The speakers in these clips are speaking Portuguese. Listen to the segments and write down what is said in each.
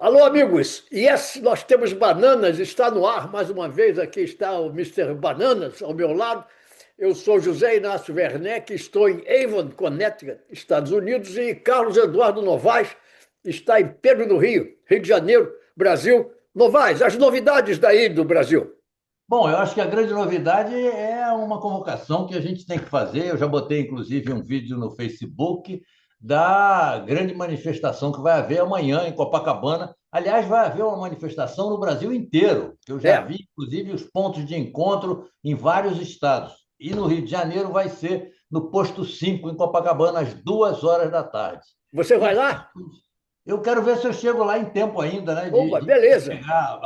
Alô, amigos. Yes, nós temos Bananas, está no ar mais uma vez. Aqui está o Mister Bananas ao meu lado. Eu sou José Inácio Werneck, estou em Avon, Connecticut, Estados Unidos, e Carlos Eduardo Novaes está em Pedro do Rio, Rio de Janeiro, Brasil. Novaes, as novidades daí do Brasil. Bom, eu acho que a grande novidade é uma convocação que a gente tem que fazer. Eu já botei, inclusive, um vídeo no Facebook da grande manifestação que vai haver amanhã em Copacabana. Aliás, vai haver uma manifestação no Brasil inteiro. Eu já É, vi, inclusive, os pontos de encontro em vários estados. E no Rio de Janeiro vai ser no posto 5 em Copacabana, às 2 horas da tarde. você vai E lá? eu quero ver se eu chego lá em tempo ainda, né? Opa, De beleza. pegar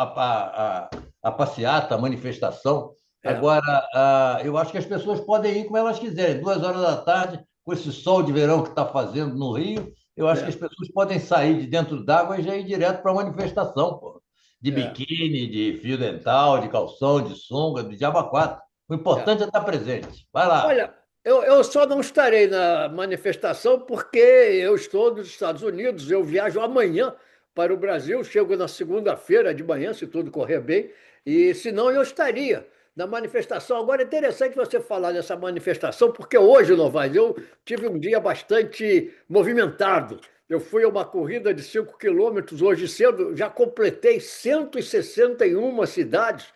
a passeata, a manifestação. É, Agora, eu acho que as pessoas podem ir como elas quiserem. 2 horas da tarde, com esse sol de verão que está fazendo no Rio, eu acho que as é, pessoas podem sair de dentro d'água e já ir direto para a manifestação, pô. De é, biquíni, de fio dental, de calção, de sunga, de diabo a quatro. O é. importante é estar presente. Vai lá. Olha, eu só não estarei na manifestação porque eu estou nos Estados Unidos. Eu viajo amanhã para o Brasil, chego na segunda-feira de manhã, se tudo correr bem, e senão eu estaria na manifestação. Agora é interessante você falar dessa manifestação, porque hoje, Novaes, eu tive um dia bastante movimentado. Eu fui a uma corrida de 5 quilômetros hoje cedo, já completei 161 cidades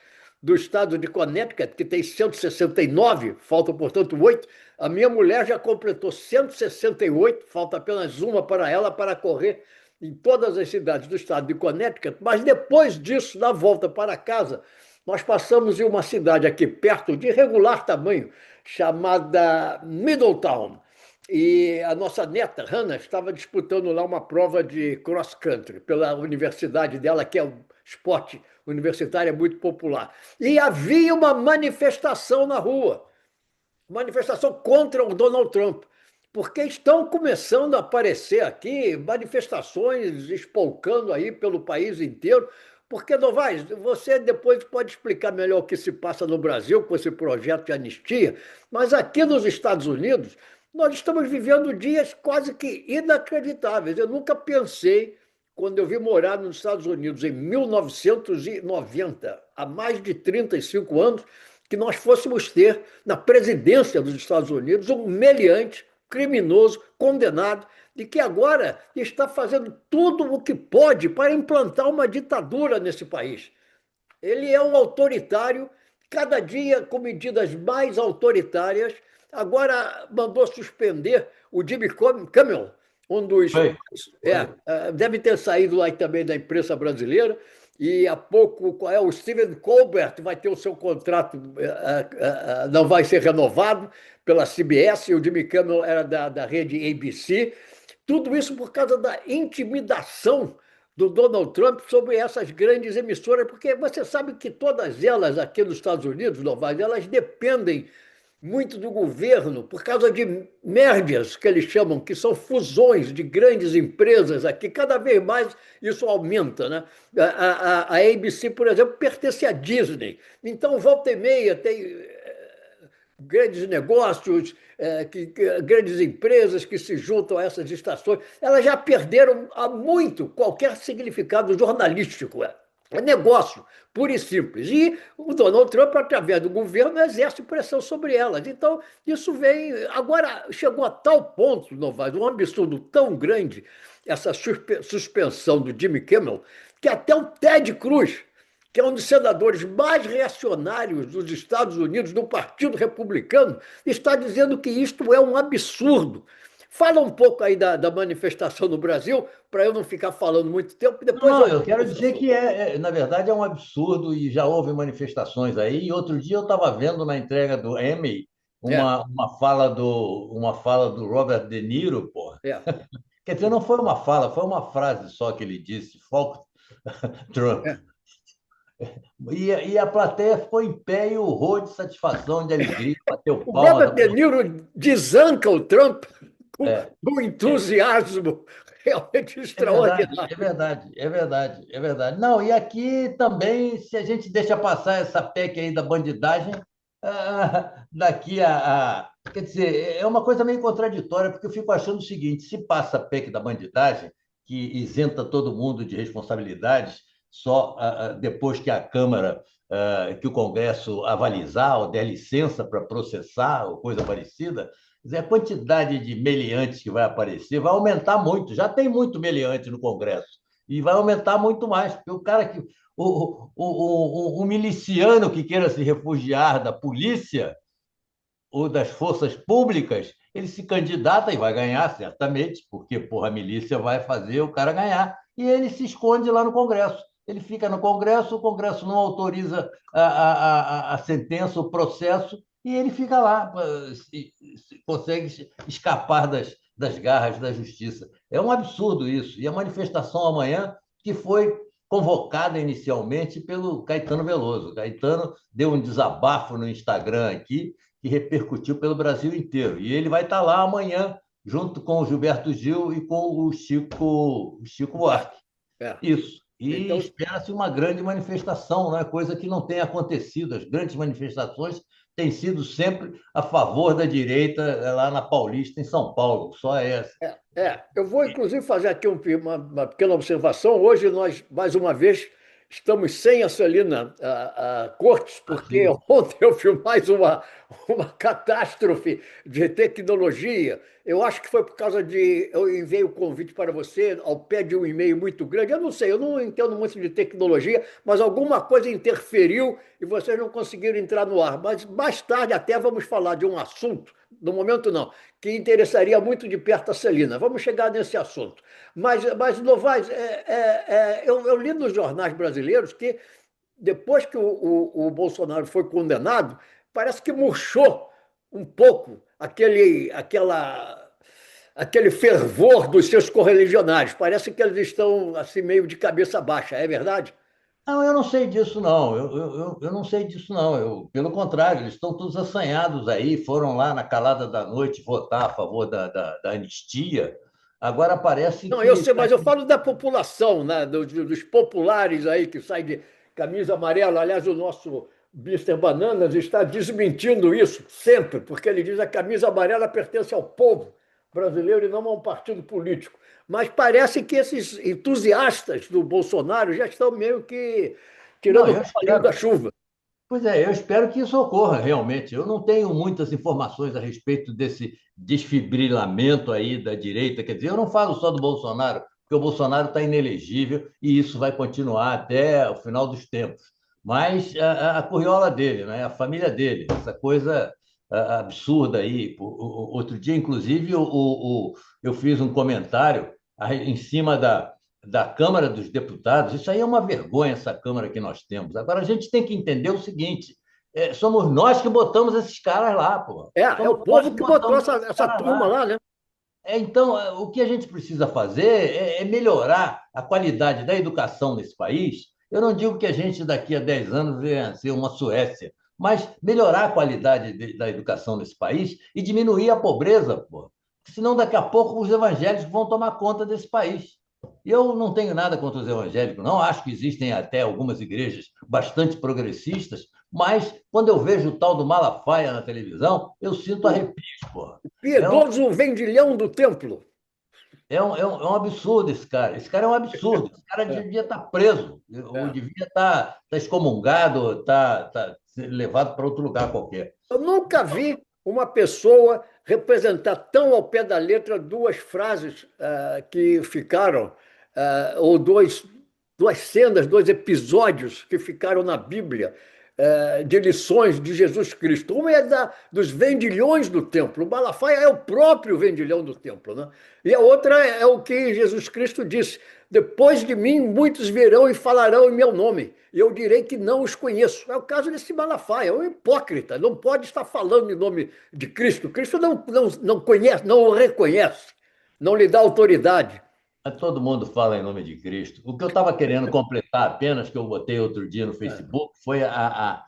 do estado de Connecticut, que tem 169, faltam, portanto, 8. A minha mulher já completou 168, falta apenas uma para ela para correr em todas as cidades do estado de Connecticut. Mas depois disso, na volta para casa, nós passamos em uma cidade aqui perto, de regular tamanho, chamada Middletown. E a nossa neta, Hannah, estava disputando lá uma prova de cross country pela universidade dela, que é um esporte universitário muito popular. E havia uma manifestação na rua, manifestação contra o Donald Trump, porque estão começando a aparecer aqui manifestações espolcando aí pelo país inteiro. Porque, Novaes, você depois pode explicar melhor o que se passa no Brasil com esse projeto de anistia, mas aqui nos Estados Unidos nós estamos vivendo dias quase que inacreditáveis. Eu nunca pensei, quando eu vim morar nos Estados Unidos em 1990, há mais de 35 anos, que nós fôssemos ter na presidência dos Estados Unidos um meliante, criminoso, condenado, e que agora está fazendo tudo o que pode para implantar uma ditadura nesse país. Ele é um autoritário, cada dia com medidas mais autoritárias. Agora mandou suspender o Jimmy Kimmel, um dos. Oi. Oi. Deve ter saído lá também da imprensa brasileira. E há pouco o Stephen Colbert vai ter o seu contrato, não vai ser renovado pela CBS, e o Jimmy Kimmel era da rede ABC. Tudo isso por causa da intimidação do Donald Trump sobre essas grandes emissoras, porque você sabe que todas elas aqui nos Estados Unidos, Novaes, elas dependem muito do governo por causa de mergers, que eles chamam, que são fusões de grandes empresas aqui. Cada vez mais isso aumenta, né? A ABC, por exemplo, pertence à Disney. Então, volta e meia tem grandes negócios, grandes empresas que se juntam a essas estações, elas já perderam há muito qualquer significado jornalístico. É negócio, puro e simples. E o Donald Trump, através do governo, exerce pressão sobre elas. Então, isso vem. Agora, chegou a tal ponto, Novaes, um absurdo tão grande, essa suspensão do Jimmy Kimmel, que até o Ted Cruz, que é um dos senadores mais reacionários dos Estados Unidos, do Partido Republicano, está dizendo que isto é um absurdo. Fala um pouco aí da manifestação no Brasil, para eu não ficar falando muito tempo, e depois Não, eu eu volto a quero esse dizer assunto. que na verdade é um absurdo e já houve manifestações aí. E outro dia eu estava vendo na entrega do Emmy É, uma fala do Robert De Niro, porra. é, Quer dizer, não foi uma fala, foi uma frase só que ele disse, Fuck Trump. é. E a plateia ficou em pé e urrou de satisfação, de alegria, bateu O palmas, Robert De aplaudiu. Niro desanca o Trump com É, um é, entusiasmo realmente é verdade, é extraordinário. verdade, é verdade, é verdade. Não, e aqui também, se a gente deixa passar essa PEC aí da bandidagem, quer dizer, é uma coisa meio contraditória, porque eu fico achando o seguinte: se passa a PEC da bandidagem, que isenta todo mundo de responsabilidades só depois que a Câmara, que o Congresso avalizar ou der licença para processar ou coisa parecida. Quer dizer, a quantidade de meliantes que vai aparecer vai aumentar muito. Já tem muito meliante no Congresso e vai aumentar muito mais, porque o cara que o miliciano que queira se refugiar da polícia ou das forças públicas, ele se candidata e vai ganhar, certamente, porque porra, a milícia vai fazer o cara ganhar. E ele se esconde lá no Congresso. Ele fica no Congresso, o Congresso não autoriza a sentença, o processo, e ele fica lá, consegue escapar das garras da justiça. É um absurdo isso. E a manifestação amanhã, que foi convocada inicialmente pelo Caetano Veloso. O Caetano deu um desabafo no Instagram aqui, que repercutiu pelo Brasil inteiro. E ele vai estar lá amanhã, junto com o Gilberto Gil e com o Chico Buarque. É. Isso. E Então, espera-se uma grande manifestação, né? Coisa que não tem acontecido. As grandes manifestações têm sido sempre a favor da direita lá na Paulista, em São Paulo. Só essa. eu vou inclusive fazer aqui uma pequena observação. Hoje nós, mais uma vez, estamos sem a Celina Cortes, porque Assim, ontem eu vi mais uma catástrofe de tecnologia. Eu acho que foi por causa de. Eu enviei o convite para você ao pé de um e-mail muito grande. Eu não sei, eu não entendo muito de tecnologia, mas alguma coisa interferiu e vocês não conseguiram entrar no ar. Mas mais tarde até vamos falar de um assunto, no momento não, que interessaria muito de perto a Celina. Vamos chegar nesse assunto. Mas Novaes, eu li nos jornais brasileiros que depois que o Bolsonaro foi condenado, parece que murchou um pouco aquele fervor dos seus correligionários. Parece que eles estão assim meio de cabeça baixa, é verdade? não, eu não sei disso, não. Eu não sei disso, não. Pelo contrário, eles estão todos assanhados aí, foram lá na calada da noite votar a favor da anistia. Agora parece Não, eu que sei, mas eu falo da população, né? Dos populares aí que saem de camisa amarela. Aliás, o nosso Mister Bananas está desmentindo isso sempre, porque ele diz que a camisa amarela pertence ao povo brasileiro e não a um partido político. Mas parece que esses entusiastas do Bolsonaro já estão meio que não, tirando o eu cavalinho da espero. chuva. Pois é, eu espero que isso ocorra realmente. Eu não tenho muitas informações a respeito desse desfibrilamento aí da direita. Quer dizer, eu não falo só do Bolsonaro, porque o Bolsonaro está inelegível e isso vai continuar até o final dos tempos. Mas a curriola dele, né? A família dele, essa coisa absurda aí. Outro dia, inclusive, eu fiz um comentário em cima da Câmara dos Deputados. Isso aí é uma vergonha, essa Câmara que nós temos. Agora, a gente tem que entender o seguinte: somos nós que botamos esses caras lá, pô. É o Somos nós povo que que botou botamos esses essa caras turma lá. lá, né? Então, o que a gente precisa fazer é melhorar a qualidade da educação nesse país. Eu não digo que a gente, daqui a 10 anos, venha ser uma Suécia, mas melhorar a qualidade da educação nesse país e diminuir a pobreza, pô. Senão, daqui a pouco, os evangélicos vão tomar conta desse país. E eu não tenho nada contra os evangélicos, não. Acho que existem até algumas igrejas bastante progressistas, mas quando eu vejo o tal do Malafaia na televisão, eu sinto O arrepios, porra. É um, piedoso vendilhão do templo. é um absurdo esse cara. Esse cara é um absurdo. Esse cara É, devia estar preso, ou é. devia estar excomungado, estar levado para outro lugar qualquer. Eu nunca vi uma pessoa representar tão ao pé da letra duas frases que ficaram, ou duas cenas, dois episódios que ficaram na Bíblia, de lições de Jesus Cristo. Uma é dos vendilhões do templo. O Malafaia é o próprio vendilhão do templo, né? E a outra é o que Jesus Cristo disse: depois de mim, muitos virão e falarão em meu nome, e eu direi que não os conheço. É o caso desse Malafaia, é um hipócrita, não pode estar falando em nome de Cristo. Cristo não conhece, não o reconhece, não lhe dá autoridade. Todo mundo fala em nome de Cristo. O que eu estava querendo completar apenas, que eu botei outro dia no Facebook, foi a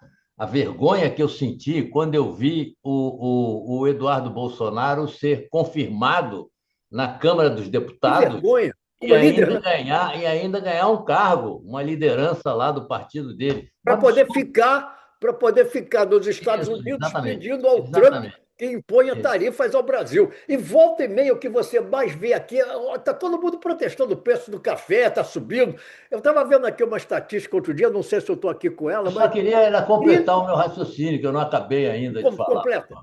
vergonha que eu senti quando eu vi o Eduardo Bolsonaro ser confirmado na Câmara dos Que Deputados vergonha, e como líder, né? ainda ganhar um cargo, uma liderança lá do partido dele. Um Para absurdo poder ficar nos Estados isso, Unidos exatamente. pedindo ao Trump Exatamente. que imponha Isso. tarifas ao Brasil. E volta e meia, o que você mais vê aqui, está todo mundo protestando o preço do café, está subindo. Eu estava vendo aqui uma estatística outro dia, não sei se eu estou aqui com ela, Eu só mas queria era 30 completar o meu raciocínio, que eu não acabei ainda de falar. completa.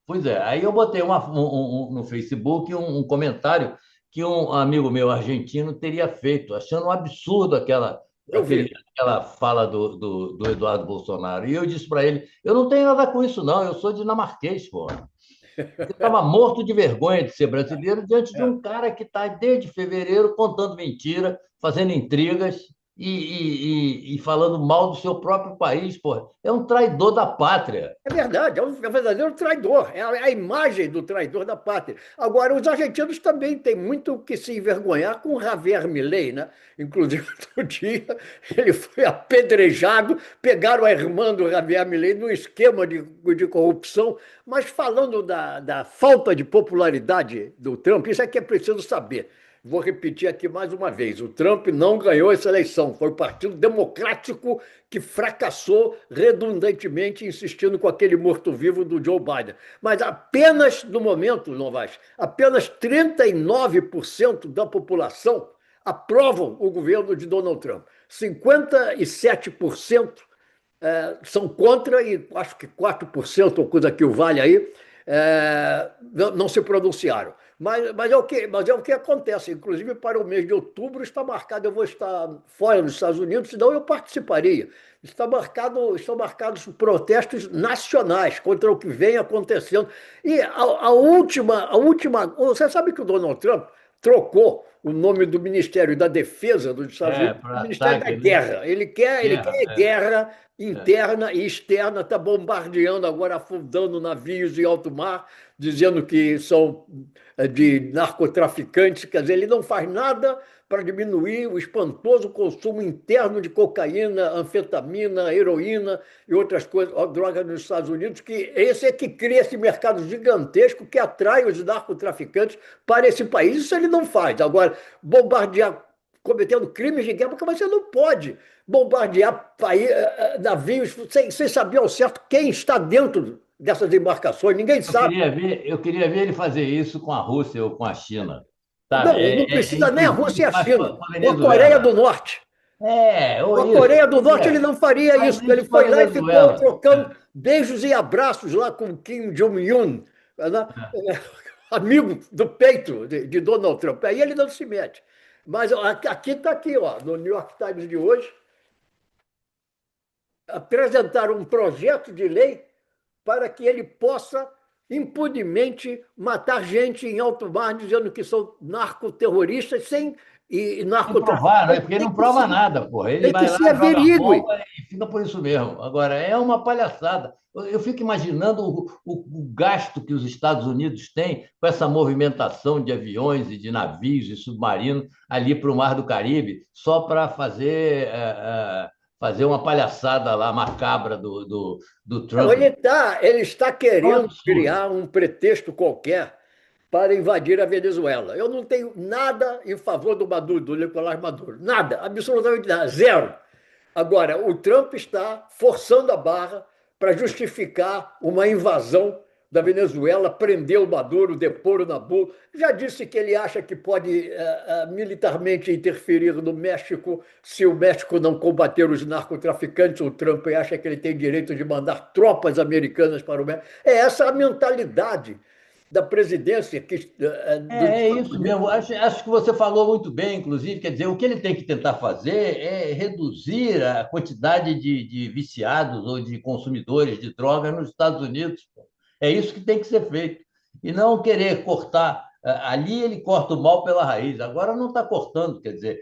Pois é, aí eu botei no Facebook um comentário que um amigo meu argentino teria feito, achando um absurdo Eu vi. aquela fala do Eduardo Bolsonaro. E eu disse para ele: eu não tenho nada com isso, não, eu sou dinamarquês, pô. Eu estava morto de vergonha de ser brasileiro diante de É. um cara que está desde fevereiro contando mentira, fazendo intrigas e falando mal do seu próprio país, pô. É um traidor da pátria. É verdade, é um verdadeiro traidor, é a imagem do traidor da pátria. Agora, os argentinos também têm muito que se envergonhar com o Javier Milei, né? Inclusive, outro dia, ele foi apedrejado, pegaram a irmã do Javier Milei num esquema de corrupção, mas falando da falta de popularidade do Trump, isso é que é preciso saber. Vou repetir aqui mais uma vez: o Trump não ganhou essa eleição, foi o Partido Democrático que fracassou redundantemente, insistindo com aquele morto-vivo do Joe Biden. Mas apenas, no momento, Novaes, apenas 39% da população aprovam o governo de Donald Trump. 57% são contra e acho que 4%, ou coisa que o vale aí, não se pronunciaram. Mas é o que acontece. Inclusive, para o mês de outubro está marcado, eu vou estar fora dos Estados Unidos, senão eu participaria. Estão marcados protestos nacionais contra o que vem acontecendo. E a última. Você sabe que o Donald Trump trocou o nome do Ministério da Defesa dos Estados É, Unidos para para o Ministério da ataque, né? Guerra. Ele quer Guerra. guerra É. interna e externa, está bombardeando agora, afundando navios em alto mar, dizendo que são de narcotraficantes. Quer dizer, ele não faz nada para diminuir o espantoso consumo interno de cocaína, anfetamina, heroína e outras coisas, drogas nos Estados Unidos, que esse é que cria esse mercado gigantesco que atrai os narcotraficantes para esse país. Isso ele não faz. Agora, bombardear cometendo crimes de guerra, porque você não pode bombardear navios sem saber ao certo quem está dentro dessas embarcações. Ninguém sabe. Eu queria ver ele fazer isso com a Rússia ou com a China, sabe? Não, não precisa nem a Inclusive Rússia e a faz com China. com a Com a Coreia Venezuela. do Norte. Ou Com a isso. Coreia do Pois Norte ele é, não faria faz isso. Ele isso com a foi lá e ficou Venezuela. trocando beijos e abraços lá com Kim Jong-un, né? Amigo do peito de Donald Trump. Aí ele não se mete. Mas aqui está aqui, ó, no New York Times de hoje, apresentaram um projeto de lei para que ele possa impunemente matar gente em alto mar, dizendo que são narcoterroristas e Sem provar, né? narcotraficantes. Porque ele não prova nada, porra. Ele Tem que vai lá, ser joga a verídico. bomba e fica por isso mesmo. Agora, é uma palhaçada. Eu fico imaginando o gasto que os Estados Unidos têm com essa movimentação de aviões e de navios e submarinos ali para o Mar do Caribe, só para fazer uma palhaçada lá macabra do Não, Trump. ele está É um querendo absurdo. criar um pretexto qualquer para invadir a Venezuela. Eu não tenho nada em favor do Maduro, do Nicolás Maduro. Nada, absolutamente nada, zero. Agora, o Trump está forçando a barra para justificar uma invasão da Venezuela, prender o Maduro, depor o Nabucco. Já disse que ele acha que pode militarmente interferir no México se o México não combater os narcotraficantes. O Trump acha que ele tem direito de mandar tropas americanas para o México. É essa a mentalidade da presidência dos É Estados isso Unidos. mesmo. Acho que você falou muito bem, inclusive. Quer dizer, o que ele tem que tentar fazer é reduzir a quantidade de viciados ou de consumidores de droga nos Estados Unidos. Pô. É isso que tem que ser feito. E não querer cortar. Ali ele corta o mal pela raiz. Agora não está cortando, quer dizer,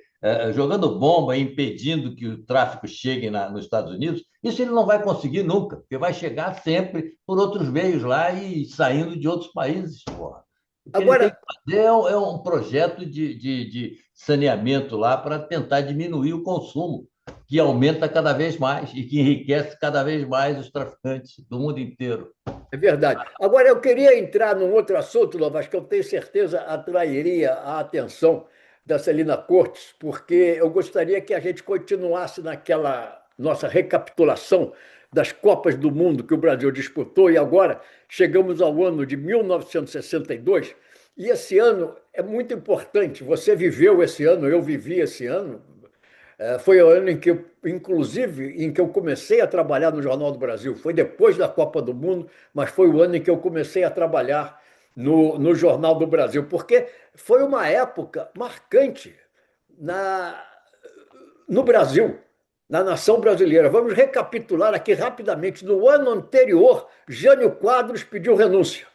jogando bomba, impedindo que o tráfico chegue nos Estados Unidos. Isso ele não vai conseguir nunca, porque vai chegar sempre por outros meios lá e saindo de outros países. Porra. O que ele tem que Agora, fazer é um projeto de saneamento lá para tentar diminuir o consumo, que aumenta cada vez mais e que enriquece cada vez mais os traficantes do mundo inteiro. é verdade. Agora, eu queria entrar num outro assunto, Novas, que eu tenho certeza atrairia a atenção da Celina Cortes, porque eu gostaria que a gente continuasse naquela nossa recapitulação das Copas do Mundo que o Brasil disputou, e agora chegamos ao ano de 1962, e esse ano é muito importante. Você viveu esse ano, eu vivi esse ano. Foi o ano em que, inclusive, em que eu comecei a trabalhar no Jornal do Brasil. Foi depois da Copa do Mundo, mas foi o ano em que eu comecei a trabalhar no Jornal do Brasil, porque foi uma época marcante na, no Brasil, na nação brasileira. Vamos recapitular aqui rapidamente. No ano anterior, Jânio Quadros pediu renúncia.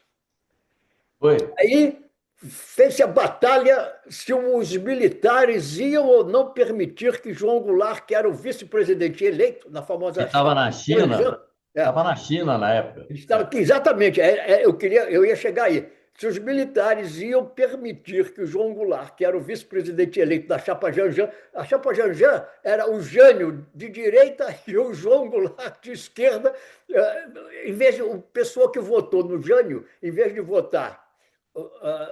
Foi. Aí fez-se a batalha se os militares iam ou não permitir que João Goulart, que era o vice-presidente eleito na Que famosa estava chapa na Janjan, China. Estava na China na época. estava, exatamente, eu ia chegar aí. Se os militares iam permitir que o João Goulart, que era o vice-presidente eleito da chapa Janjan, a chapa Janjan era o Jânio de direita e o João Goulart de esquerda. Em vez de o pessoal que votou no Jânio, em vez de votar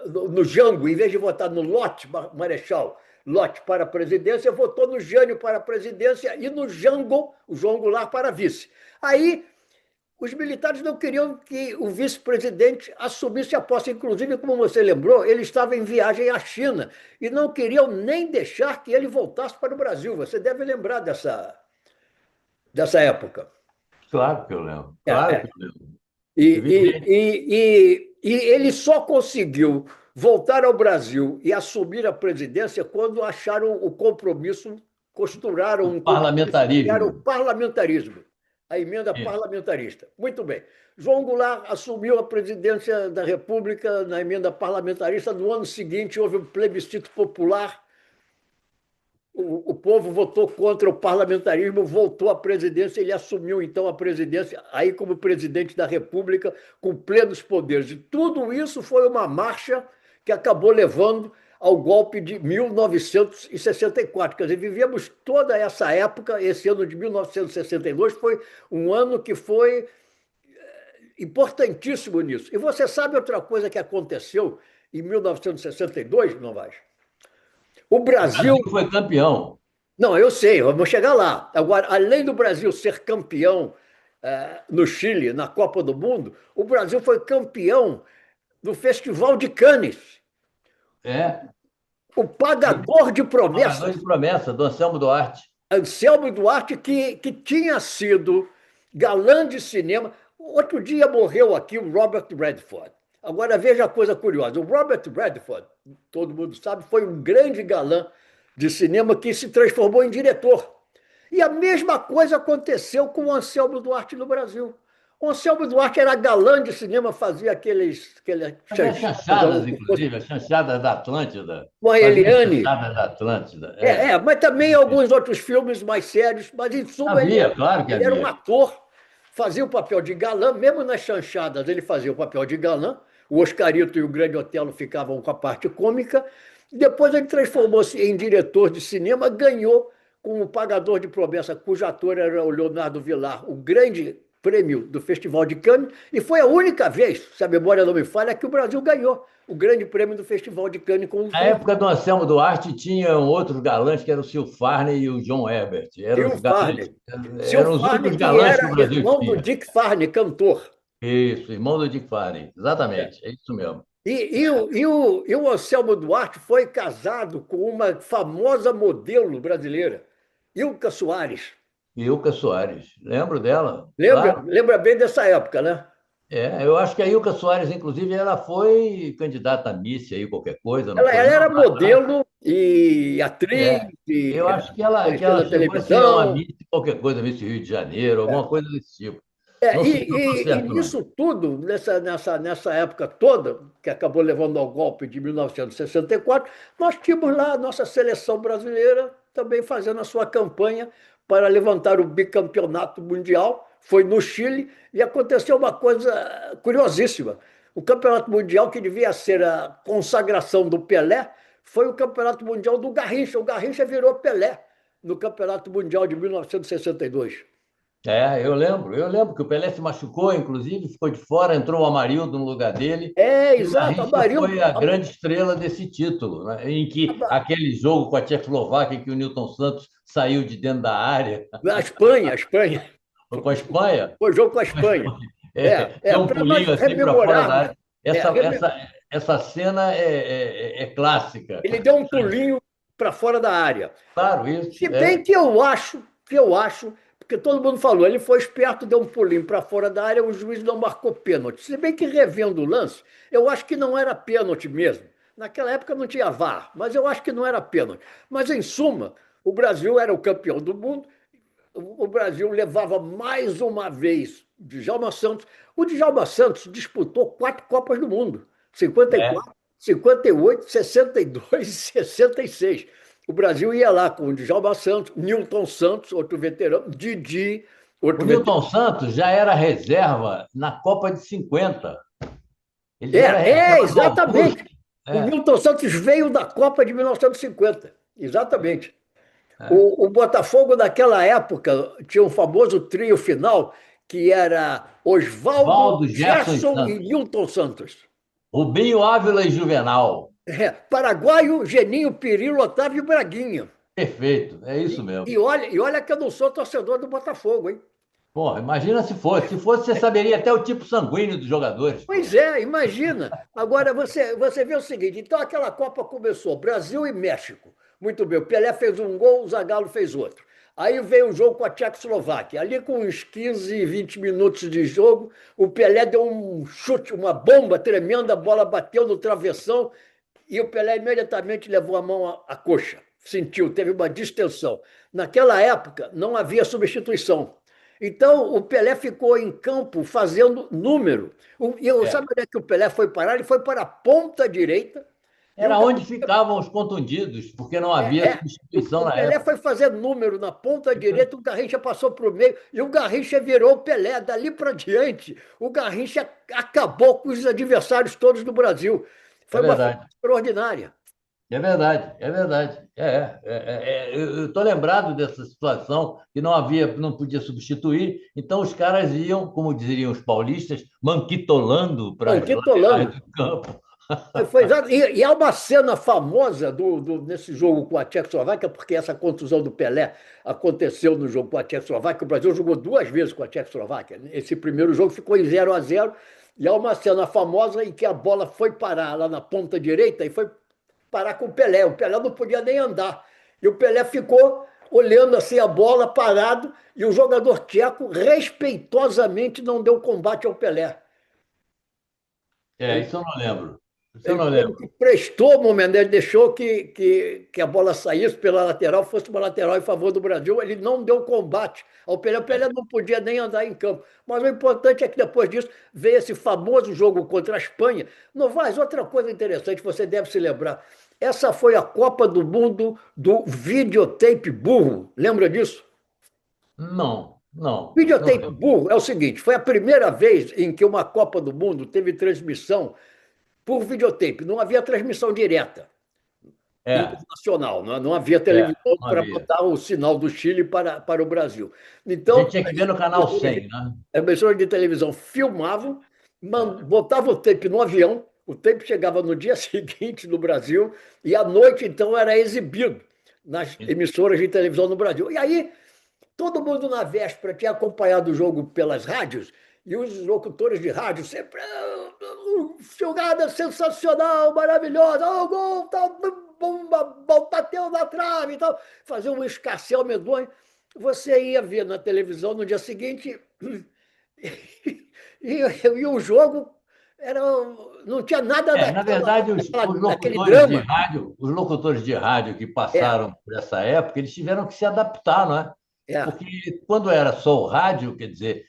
no Jango, em vez de votar no Lott Marechal, Lott para a presidência, votou no Jânio para a presidência e no Jango, o João Goulart, para vice. Aí os militares não queriam que o vice-presidente assumisse a posse. Inclusive, como você lembrou, ele estava em viagem à China e não queriam nem deixar que ele voltasse para o Brasil. Você deve lembrar dessa época. Claro que eu lembro. É, Claro que é. eu lembro. E, Evidente. e ele só conseguiu voltar ao Brasil e assumir a presidência quando acharam o compromisso, costuraram O um compromisso que era o parlamentarismo. parlamentarismo, a emenda Isso. parlamentarista. Muito bem. João Goulart assumiu a presidência da República na emenda parlamentarista. No ano seguinte, houve um plebiscito popular. O povo votou contra o parlamentarismo, voltou à presidência, ele assumiu então a presidência, aí como presidente da República, com plenos poderes. E tudo isso foi uma marcha que acabou levando ao golpe de 1964. Quer dizer, vivemos toda essa época, esse ano de 1962 foi um ano que foi importantíssimo nisso. E você sabe outra coisa que aconteceu em 1962, Novaes? O O Brasil. Brasil foi campeão. Não, eu sei, vamos chegar lá. Agora, além do Brasil ser campeão no Chile, na Copa do Mundo, o Brasil foi campeão do Festival de Cannes. É. O pagador de Pagador de promessas, promessa, do Anselmo Duarte. Anselmo Duarte, que tinha sido galã de cinema. Outro dia morreu aqui o Robert Redford. Agora veja a coisa curiosa: o Robert Redford, todo mundo sabe, foi um grande galã de cinema que se transformou em diretor. E a mesma coisa aconteceu com o Anselmo Duarte no Brasil. O Anselmo Duarte era galã de cinema, fazia aqueles Fazia chanchadas chanchadas, inclusive, as chanchadas da Atlântida. com a Fazia Eliane. chanchadas da Atlântida. É. Mas também alguns outros filmes mais sérios, mas em suma Havia, claro que ele era um havia. ator, fazia o papel de galã, mesmo nas chanchadas ele fazia o papel de galã, o Oscarito e o Grande Otelo ficavam com a parte cômica, depois ele transformou-se em diretor de cinema, ganhou com o Pagador de Promessa, cujo ator era o Leonardo Villar, o grande prêmio do Festival de Cannes, e foi a única vez, se a memória não me falha, que o Brasil ganhou o grande prêmio do Festival de Cannes com o Na época do Anselmo Duarte, tinham outros galãs, que eram o Sil Farney e o John Herbert. Phil Farley. Phil Eram os Farley, únicos que galãs que o era Brasil irmão do tinha. Dick Farney, cantor. Isso, irmão do Dick Farney. É. Exatamente, é isso mesmo. E o Anselmo Duarte foi casado com uma famosa modelo brasileira, Ilka Soares. Ilka Soares. Lembro dela? Lembra, Claro. lembra bem dessa época, né? É, eu acho que a Ilka Soares, inclusive, ela foi candidata a Miss aí, qualquer coisa, não Ela foi? Não, era lá atrás. modelo e atriz, É. e Eu acho que apareceu ela na chegou a ser uma televisão. Miss qualquer coisa, Miss Rio de Janeiro, alguma coisa desse tipo. É, Não e, sei, não estou e, e certo, não. nisso tudo, nessa época toda, que acabou levando ao golpe de 1964, nós tínhamos lá a nossa seleção brasileira também fazendo a sua campanha para levantar o bicampeonato mundial. Foi no Chile e aconteceu uma coisa curiosíssima. O campeonato mundial, que devia ser a consagração do Pelé, foi o campeonato mundial do Garrincha. O Garrincha virou Pelé no campeonato mundial de 1962. É, eu lembro que o Pelé se machucou, inclusive, ficou de fora, entrou o Amarildo no lugar dele, e o Exato, Garrincha foi Amarildo. a grande estrela desse título, né? Em que aquele jogo com a Tchecoslováquia, em que o Newton Santos saiu de dentro da área, A Espanha, a Espanha. Foi com a Espanha? Foi jogo com a Espanha. Deu um Para nós pulinho assim para fora da rememorarmos. área. É, Essa cena é clássica. ele deu um pulinho para fora da área. Claro, isso. Se bem que eu acho, porque todo mundo falou, ele foi esperto, deu um pulinho para fora da área, o juiz não marcou pênalti. Se bem que revendo o lance, eu acho que não era pênalti mesmo. Naquela época não tinha VAR, mas eu acho que não era pênalti. Mas, em suma, o Brasil era o campeão do mundo, o Brasil levava mais uma vez Djalma Santos. O Djalma Santos disputou 4 Copas do Mundo: É. 54, 58, 62 e 66. O Brasil ia lá com o Djalma Santos, Nilton Santos, outro veterano, Didi, O outro Nilton veterano. Santos já era reserva na Copa de 50. Ele já era reserva do Augusto. Exatamente. O É, Nilton Santos veio da Copa de 1950. Exatamente. é. O Botafogo, naquela época, tinha um famoso trio final, que era Oswaldo, Oswaldo, Gerson e Gerson e Santos. Nilton Santos. Rubinho, Ávila e Juvenal. Paraguaio, Geninho, Pirilo, Otávio e Braguinha. Perfeito, é isso E, mesmo. e, olha, e olha que eu não sou torcedor do Botafogo, hein? Porra, imagina se fosse. Se fosse, você saberia até o tipo sanguíneo dos jogadores, pô. Pois é, imagina. Agora você vê o seguinte: então aquela Copa começou, Brasil e México. Muito bem, o Pelé fez um gol, o Zagallo fez outro. Aí veio o jogo com a Tchecoslováquia. Ali, com uns 15, 20 minutos de jogo, o Pelé deu um chute, uma bomba tremenda, a bola bateu no travessão e o Pelé imediatamente levou a mão à coxa. Sentiu, teve uma distensão. Naquela época, não havia substituição. Então, o Pelé ficou em campo fazendo número. É. Sabe onde é que o Pelé foi parar? Ele foi para a ponta direita e o Era onde ficavam os contundidos, porque não havia substituição o na Pelé época. foi fazer número na ponta direita, o Garrincha passou para o meio e o Garrincha virou o Pelé. Dali para diante, o Garrincha acabou com os adversários todos do Brasil. É Foi uma verdade. coisa extraordinária. É verdade, é verdade. Eu estou lembrado dessa situação que não havia, não podia substituir, então os caras iam, como diriam os paulistas, manquitolando para as Manquitolando. laterais do campo. E há uma cena famosa nesse jogo com a Tchecoslováquia, porque essa contusão do Pelé aconteceu no jogo com a Tchecoslováquia. O Brasil jogou 2 vezes com a Tchecoslováquia. Esse primeiro jogo ficou em 0-0. E há uma cena famosa em que a bola foi parar lá na ponta direita e foi parar com o Pelé. O Pelé não podia nem andar. E o Pelé ficou olhando assim a bola parado e o jogador tcheco respeitosamente não deu combate ao Pelé. É, isso eu não lembro. Isso eu Ele não como que lembro. prestou o momento, ele deixou que a bola saísse pela lateral, fosse uma lateral em favor do Brasil, ele não deu combate ao Pelé. O Pelé não podia nem andar em campo. Mas o importante é que depois disso veio esse famoso jogo contra a Espanha. Novaes, outra coisa interessante, você deve se lembrar, essa foi a Copa do Mundo do videotape burro. Lembra disso? Não, não, não Videotape lembro. burro é o seguinte: foi a primeira vez em que uma Copa do Mundo teve transmissão por videotape, não havia transmissão direta É, internacional, não havia televisão não para havia. botar o sinal do Chile para o Brasil. A gente Então, tinha que ver no canal 100, né? as emissoras de televisão filmavam, botavam o tape no avião, o tape chegava no dia seguinte no Brasil, e à noite, então, era exibido nas É. emissoras de televisão no Brasil. E aí, todo mundo na véspera tinha acompanhado o jogo pelas rádios, e os locutores de rádio sempre. Jogada sensacional, maravilhosa, o gol, tá, bomba, bateu na trave e tal. Fazer um escarcéu medonho. Você ia ver na televisão no dia seguinte e o jogo era, não tinha nada Na verdade, daquele drama. os locutores de rádio que É, passaram por essa época, eles tiveram que se adaptar, não é? é, Porque quando era só o rádio, quer dizer,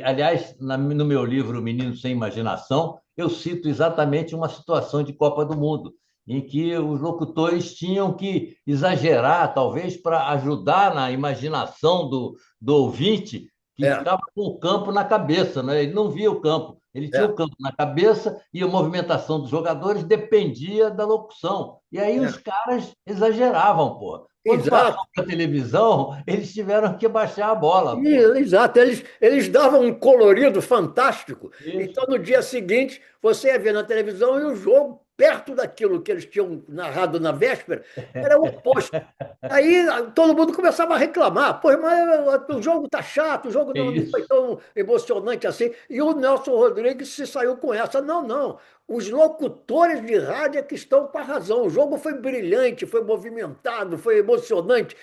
aliás, no meu livro Menino Sem Imaginação, eu cito exatamente uma situação de Copa do Mundo, em que os locutores tinham que exagerar, talvez, para ajudar na imaginação do ouvinte, que é, ficava com o campo na cabeça, né? Ele não via o campo, ele tinha o é, campo na cabeça e a movimentação dos jogadores dependia da locução. E aí os é. caras exageravam, pô. Quando passou Exato. para a televisão, eles tiveram que baixar a bola, pô. Exato, eles davam um colorido fantástico. Então, Isso. no dia seguinte, você ia ver na televisão e o jogo perto daquilo que eles tinham narrado na véspera, era o oposto. Aí todo mundo começava a reclamar, pô, mas o jogo tá chato, o jogo É não foi isso. tão emocionante assim. E o Nelson Rodrigues se saiu com essa. Não, não. Os locutores de rádio é que estão com a razão. O jogo foi brilhante, foi movimentado, foi emocionante.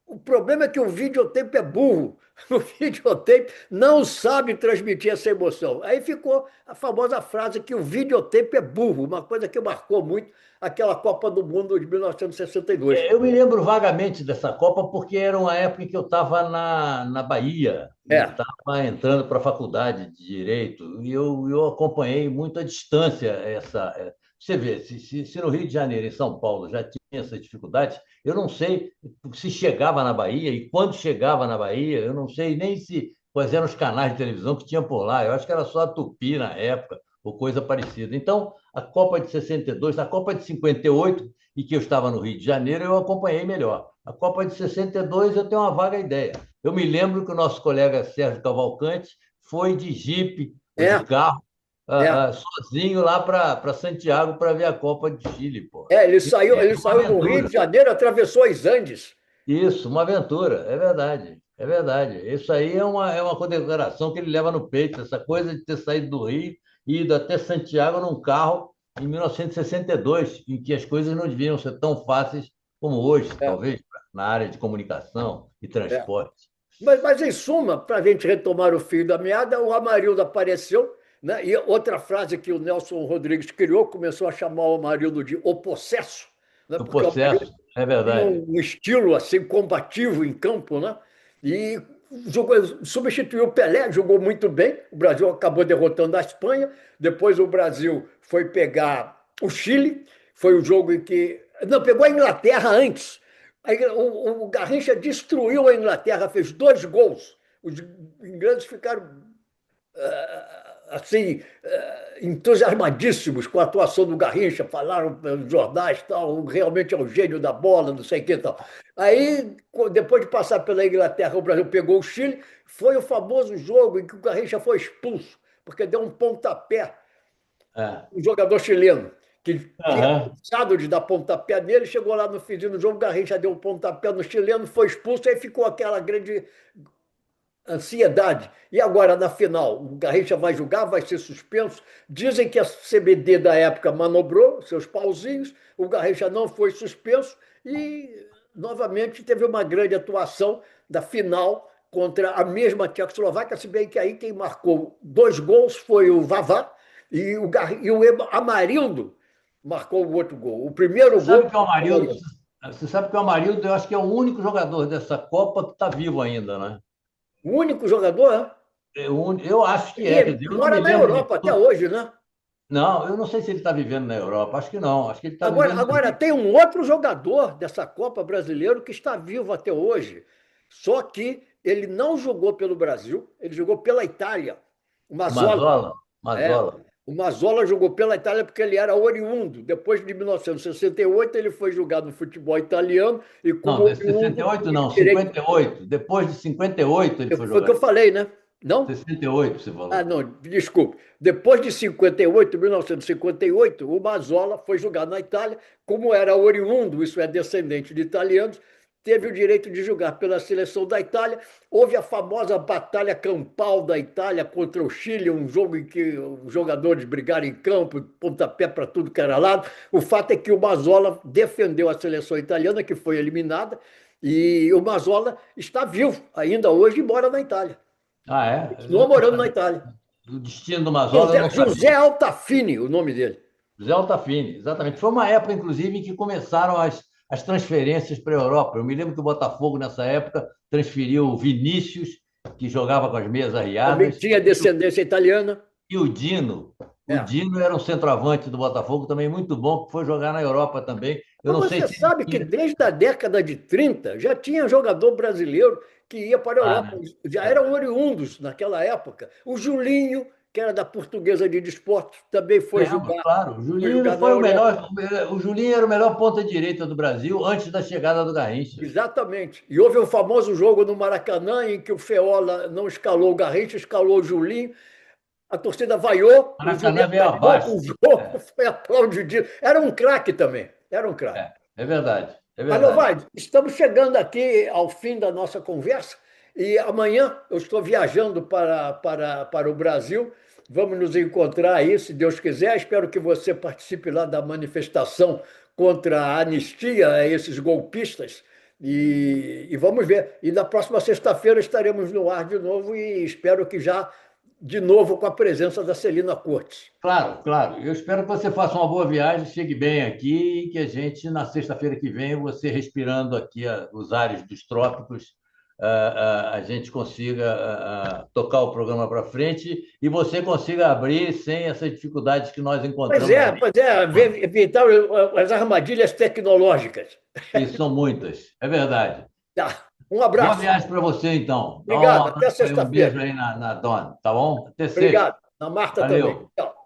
O problema é que o videotape é burro. O videotape não sabe transmitir essa emoção. Aí ficou a famosa frase que o videotape é burro, uma coisa que marcou muito aquela Copa do Mundo de 1962. Eu me lembro vagamente dessa Copa porque era uma época em que eu estava na Bahia e É, estava entrando para a faculdade de Direito e eu acompanhei muito à distância essa. Você vê, se no Rio de Janeiro, em São Paulo, já tinha essa dificuldade, eu não sei se chegava na Bahia e quando chegava na Bahia, eu não sei nem se quais eram os canais de televisão que tinha por lá. Eu acho que era só a Tupi na época ou coisa parecida. Então, a Copa de 62, a Copa de 58 e que eu estava no Rio de Janeiro, eu acompanhei melhor. A Copa de 62 eu tenho uma vaga ideia. Eu me lembro que o nosso colega Sérgio Cavalcante foi de jipe ou de é, carro, é. sozinho lá para Santiago para ver a Copa de Chile, pô. Ele E saiu, é ele uma saiu do Rio de aventura. Janeiro, atravessou os Andes. Isso, uma aventura, é verdade. É verdade. Isso aí é uma condecoração que ele leva no peito, essa coisa de ter saído do Rio e ido até Santiago num carro em 1962, em que as coisas não deviam ser tão fáceis como hoje, É, talvez, na área de comunicação e é. transporte. Mas, em suma, para a gente retomar o fio da meada, o Amarildo apareceu, né? E outra frase que o Nelson Rodrigues criou, começou a chamar o Amarildo de o possesso, né? O Porque o Amarildo processo, é tinha verdade. um estilo assim combativo em campo, né? E substituiu o Pelé, jogou muito bem. O Brasil acabou derrotando a Espanha. Depois o Brasil foi pegar o Chile. Foi o jogo em que. Não, pegou a Inglaterra antes. O Garrincha destruiu a Inglaterra, fez 2 gols. Os ingleses ficaram assim, entusiasmadíssimos com a atuação do Garrincha, falaram nos jornais, tal, realmente é o gênio da bola, não sei o que tal. Aí, depois de passar pela Inglaterra, o Brasil pegou o Chile, foi o famoso jogo em que o Garrincha foi expulso, porque deu um pontapé É. no jogador chileno, que tinha Aham. cansado de dar pontapé nele, chegou lá no finzinho do jogo, o Garrincha deu um pontapé no chileno, foi expulso, aí ficou aquela grande ansiedade. E agora, na final, o Garrincha vai jogar, vai ser suspenso. Dizem que a CBD da época manobrou seus pauzinhos, o Garrincha não foi suspenso e, novamente, teve uma grande atuação da final contra a mesma Tchecoslováquia, se bem que aí quem marcou 2 gols foi o Vavá e o Amarildo marcou o outro gol. O primeiro Você sabe gol. que o Amarildo, você sabe que o Amarildo, eu acho que é o único jogador dessa Copa que está vivo ainda, né? O único jogador, né? Eu acho que é, quer E dizer, eu não me mora na lembro de Europa até tudo. hoje, né? Não, eu não sei se ele está vivendo na Europa, acho que não, acho que ele está Agora, vivendo no agora, Rio. tem um outro jogador dessa Copa brasileiro que está vivo até hoje, só que ele não jogou pelo Brasil, ele jogou pela Itália. O O Mazzola. Mazola, É. Mazola. O Mazzola jogou pela Itália porque ele era oriundo. Depois de 1968, ele foi jogar no futebol italiano e, como Não, de oriundo, 68 tinha não, direito. 58. Depois de 58 ele foi Foi o que jogar. eu falei, né? Não? 68 você Ah, falou. não, desculpe. Depois de 58, 1958, o Mazzola foi jogar na Itália, como era oriundo, isso é descendente de italianos, teve o direito de jogar pela seleção da Itália. Houve a famosa batalha campal da Itália contra o Chile, um jogo em que os jogadores brigaram em campo, pontapé para tudo que era lado. O fato é que o Mazzola defendeu a seleção italiana, que foi eliminada, e o Mazzola está vivo ainda hoje e mora na Itália. Ah, é? Continuou Eu não morando na sabia. Itália. O destino do Mazola eu José, não José sabia. Altafine, o nome dele. José Altafini, exatamente. Foi uma época, inclusive, em que começaram as transferências para a Europa. Eu me lembro que o Botafogo, nessa época, transferiu o Vinícius, que jogava com as meias Também arriadas, tinha descendência italiana. e o Dino. O É. Dino era um centroavante do Botafogo também muito bom, que foi jogar na Europa também. Eu Mas não sei você se ele sabe que tinha. desde a década de 30 já tinha jogador brasileiro que ia para a Ah, Europa. né? Já eram É. oriundos naquela época. O Julinho, que era da Portuguesa de Desportos, também Lembro, claro. O foi Julinho jogar na foi o Europa. melhor. O Julinho era o melhor ponta-direita do Brasil antes da chegada do Garrincha. Exatamente. E houve um famoso jogo no Maracanã em que o Feola não escalou o Garrincha, escalou o Julinho. A torcida vaiou, o Maracanã Juliano veio acabou com abaixo. o jogo, É. Foi aplaudido. Era um craque também. Era um craque. É verdade, é Mas, verdade. Lovaid, estamos chegando aqui ao fim da nossa conversa e amanhã eu estou viajando para o Brasil. Vamos nos encontrar aí, se Deus quiser. Espero que você participe lá da manifestação contra a anistia a esses golpistas. E vamos ver. E na próxima sexta-feira estaremos no ar de novo e espero que já de novo com a presença da Celina Cortes. Claro, claro. Eu espero que você faça uma boa viagem, chegue bem aqui e que a gente, na sexta-feira que vem, você respirando aqui os ares dos trópicos, a gente consiga tocar o programa para frente e você consiga abrir sem essas dificuldades que nós encontramos ali. Pois é, evitar as armadilhas tecnológicas. E são muitas, é verdade. Tá. Um Boa abraço. viagem para você, então. Dá um Obrigado. Até abraço aí, um beijo sexta-feira. aí na Dona, tá bom? Até sexta. Obrigado. Na Marta também. Valeu. Tchau.